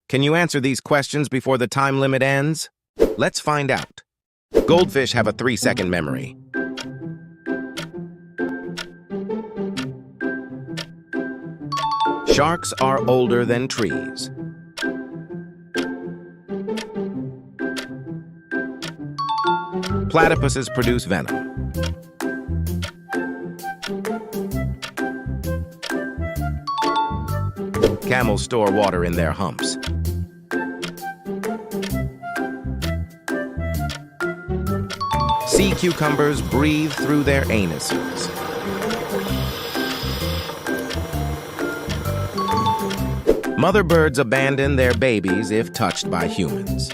Can you answer these questions before the time limit ends? Let's find out. Goldfish have a 3-second memory. Sharks are older than trees. Platypuses produce venom. Camels store water in their humps. Sea cucumbers breathe through their anuses. Mother birds abandon their babies if touched by humans.